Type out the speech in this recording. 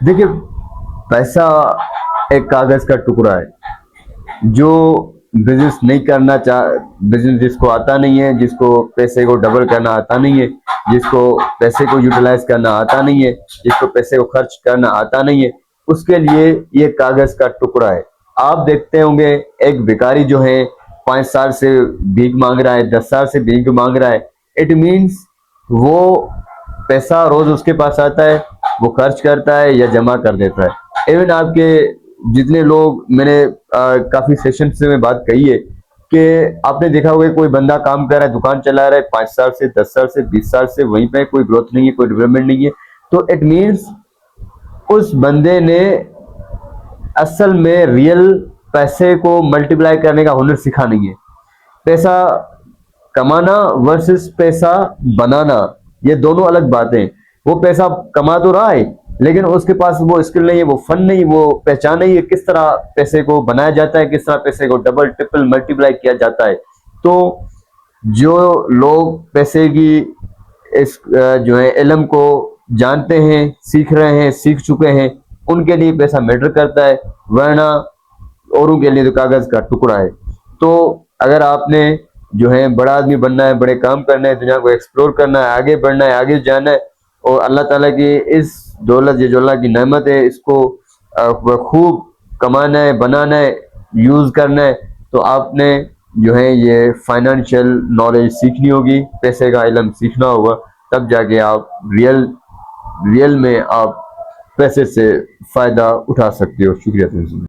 देखिए, पैसा एक कागज का टुकड़ा है। जो बिजनेस नहीं करना चाह बिजनेस जिसको आता नहीं है, जिसको पैसे को डबल करना आता नहीं है, जिसको पैसे को यूटिलाइज करना आता नहीं है, जिसको पैसे को खर्च करना आता नहीं है, उसके लिए ये कागज का टुकड़ा है। आप देखते होंगे एक भिखारी जो है 5 साल से भीख मांग रहा है, 10 साल से भीख मांग रहा है। इट मीन्स वो पैसा रोज उसके पास आता है, वो खर्च करता है या जमा कर देता है। इवन आपके जितने लोग मैंने काफी सेशन से मैं बात कही है कि आपने देखा होगा कोई बंदा काम कर रहा है, दुकान चला रहा है 5 साल से, 10 साल से, 20 साल से, वहीं पे कोई ग्रोथ नहीं है, कोई डेवलपमेंट नहीं है। तो इट मीन्स उस बंदे ने असल में रियल पैसे को मल्टीप्लाई करने का हुनर सीखा नहीं है। पैसा कमाना वर्सेस पैसा बनाना, ये दोनों अलग बातें हैं। वो पैसा कमा तो रहा है, लेकिन उसके पास वो स्किल नहीं है, वो फन नहीं, वो पहचान नहीं है किस तरह पैसे को बनाया जाता है, किस तरह पैसे को डबल ट्रिपल मल्टीप्लाई किया जाता है। तो जो लोग पैसे की इस जो है इल्म को जानते हैं, सीख रहे हैं, सीख चुके हैं, उनके लिए पैसा मैटर करता है, वरना औरों के लिए तो कागज का टुकड़ा है। तो अगर आपने जो है बड़ा आदमी बनना है, बड़े काम करना है, दुनिया को एक्सप्लोर करना है, आगे बढ़ना है, आगे जाना है, और अल्लाह ताला की इस दौलत, ये जो अल्लाह की नेमत है, इसको खूब कमाना है, बनाना है, यूज करना है, तो आपने जो है ये फाइनेंशियल नॉलेज सीखनी होगी, पैसे का इल्म सीखना होगा। तब जाके आप रियल में आप पैसे से फायदा उठा सकते हो। शुक्रिया तुमसे।